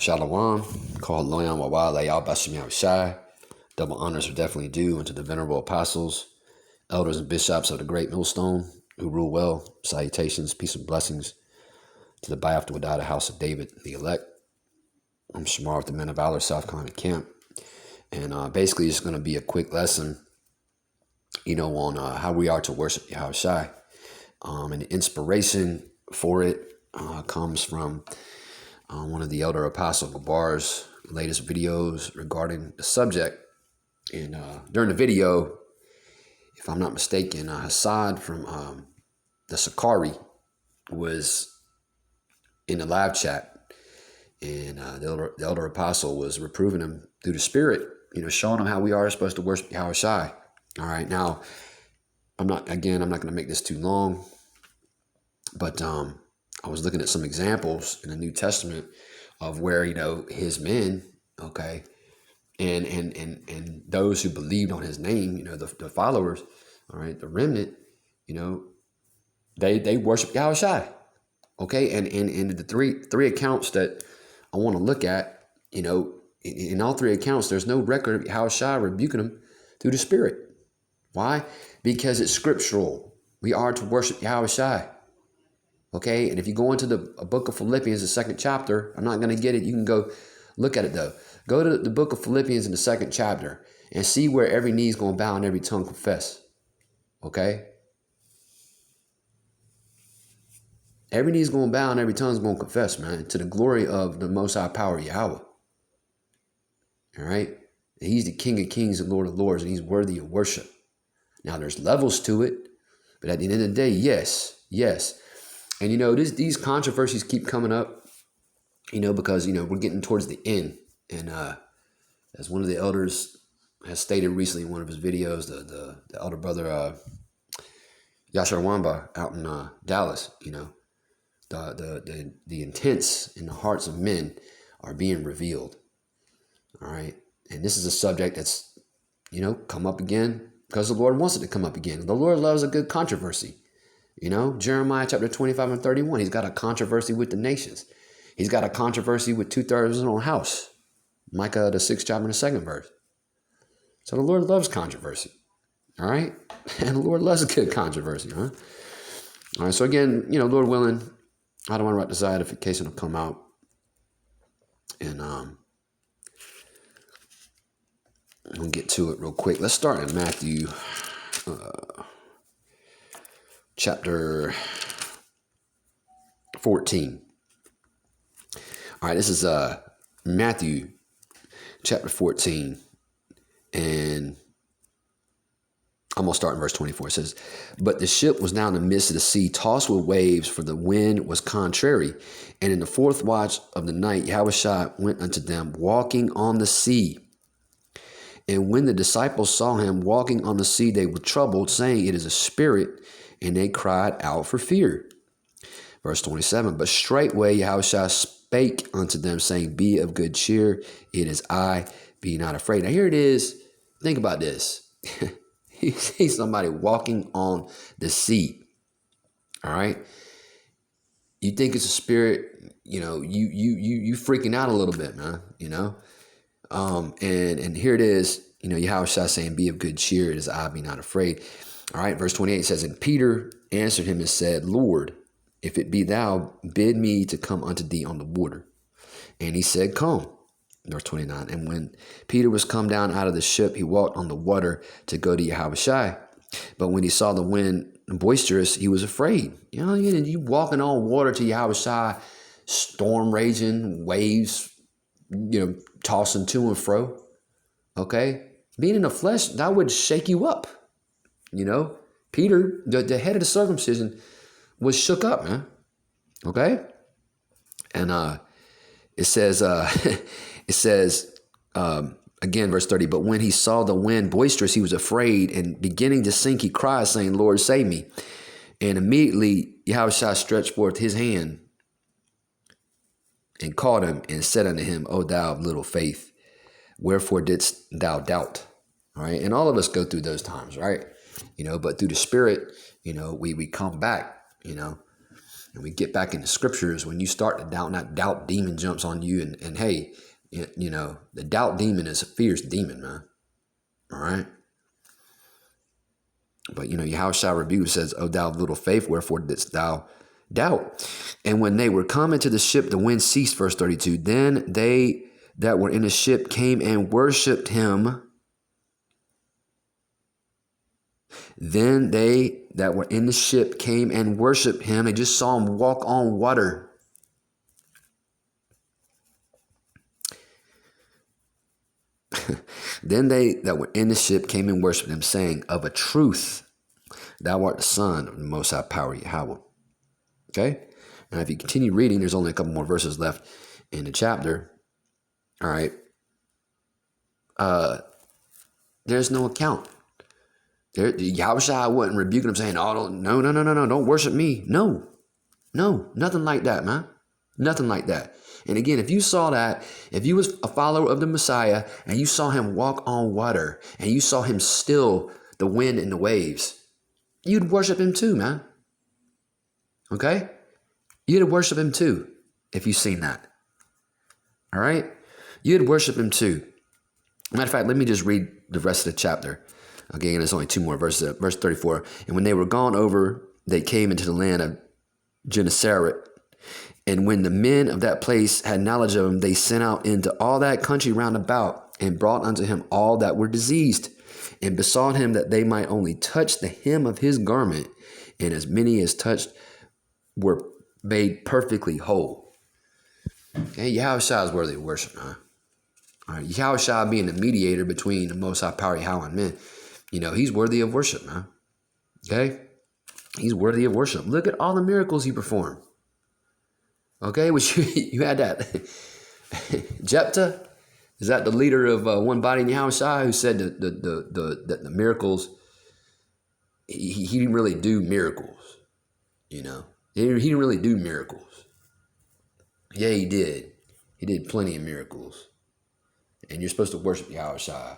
Shalom, called YAHAWASHI. Double honors are definitely due unto the venerable apostles, elders, and bishops of the great millstone who rule well. Salutations, peace, and blessings to the Bayaf Wadada house of David, the elect. I'm Shamar with the Men of Valor, South Carolina camp. And basically, it's going to be a quick lesson, on how we are to worship YAHAWASHI. And the inspiration for it comes from one of the elder apostle Gabar's latest videos regarding the subject. And during the video, if I'm not mistaken, Hassad from the Sakari was in the live chat, and the elder apostle was reproving him through the spirit, showing him how we are supposed to worship YAHAWASHI. All right, now I'm not going to make this too long, but I was looking at some examples in the New Testament of where, his men, okay, and those who believed on his name, the followers, all right, the remnant, they worship YAHAWASHI, okay, and the three accounts that I want to look at, in all three accounts, there's no record of YAHAWASHI rebuking them through the Spirit. Why? Because it's scriptural. We are to worship YAHAWASHI. Okay, and if you go into the book of Philippians, the second chapter, I'm not going to get it. You can go look at it, though. Go to the book of Philippians in the second chapter and see where every knee is going to bow and every tongue confess. Okay? Every knee is going to bow and every tongue is going to confess, man, to the glory of the Most High Power, Yahweh. All right? And he's the King of Kings and Lord of Lords, and he's worthy of worship. Now, there's levels to it, but at the end of the day, yes. And, these controversies keep coming up, because, we're getting towards the end. And as one of the elders has stated recently in one of his videos, the elder brother Yashar Wamba out in Dallas, the intents in the hearts of men are being revealed. All right. And this is a subject that's, come up again because the Lord wants it to come up again. The Lord loves a good controversy. Jeremiah chapter 25 and 31, he's got a controversy with the nations. He's got a controversy with 2/3 of his own house. Micah, the 6th chapter and the 2nd verse. So the Lord loves controversy. All right. And the Lord loves a good controversy. Huh? All right. So again, Lord willing, I don't want to write this edification will come out. And we'll get to it real quick. Let's start in Matthew chapter 14. All right, this is Matthew chapter 14, and I'm going to start in verse 24. It says, "But the ship was now in the midst of the sea, tossed with waves, for the wind was contrary. And in the fourth watch of the night, YAHAWASHI went unto them, walking on the sea. And when the disciples saw him walking on the sea, they were troubled, saying, It is a spirit, and they cried out for fear." Verse 27, "But straightway YAHAWASHI spake unto them, saying, Be of good cheer, it is I, be not afraid." Now here it is. Think about this. You see somebody walking on the sea. All right. You think it's a spirit, you freaking out a little bit, man, and here it is, YAHAWASHI saying, Be of good cheer, it is I, be not afraid. All right, verse 28 says, "And Peter answered him and said, Lord, if it be thou, bid me to come unto thee on the water. And he said, Come." Verse 29, "And when Peter was come down out of the ship, he walked on the water to go to YAHAWASHI. But when he saw the wind boisterous, he was afraid." You walking on water to YAHAWASHI, storm raging, waves, tossing to and fro. Okay? Being in the flesh, that would shake you up. Peter, the head of the circumcision, was shook up, man. Okay? And it says, again, verse 30, "But when he saw the wind boisterous, he was afraid, and beginning to sink, he cried, saying, Lord, save me. And immediately YAHAWASHI stretched forth his hand and caught him and said unto him, O thou of little faith, wherefore didst thou doubt?" All right. And all of us go through those times, right? But through the Spirit, we come back, and we get back in the scriptures, when you start to doubt, that doubt demon jumps on you, and hey, you know, the doubt demon is a fierce demon, man. All right. But, you know, Yahushua rebukes, says, "O thou of little faith, wherefore didst thou doubt?" And when they were come into the ship, the wind ceased, verse 32. Then they that were in the ship came and worshipped him. Then they that were in the ship came and worshipped him. They just saw him walk on water. Then they that were in the ship came and worshipped him, saying, "Of a truth, thou art the Son of the Most High Power, Yahweh." Okay? And if you continue reading, there's only a couple more verses left in the chapter. All right. There's no account. Yahushua wasn't rebuking them, saying, "Oh, no, don't worship me." No, nothing like that, man. Nothing like that. And again, if you saw that, if you was a follower of the Messiah and you saw him walk on water and you saw him still the wind and the waves, you'd worship him too, man. Okay? You'd worship him too if you seen that. All right? You'd worship him too. Matter of fact, let me just read the rest of the chapter. Again, there's only two more verses. Verse 34. And when they were gone over, they came into the land of Gennesaret. And when the men of that place had knowledge of him, they sent out into all that country round about and brought unto him all that were diseased and besought him that they might only touch the hem of his garment. And as many as touched were made perfectly whole. Okay, Yahushua is worthy of worship, huh? All right, Yahushua being the mediator between the Most High Power Yahweh and men, you know, he's worthy of worship, man. Okay? He's worthy of worship. Look at all the miracles he performed. Okay, which you had that Jephthah, is that the leader of one body in Yahushua, who said that the miracles, he didn't really do miracles, you know. He didn't really do miracles. Yeah, he did. He did plenty of miracles. And you're supposed to worship Yahushua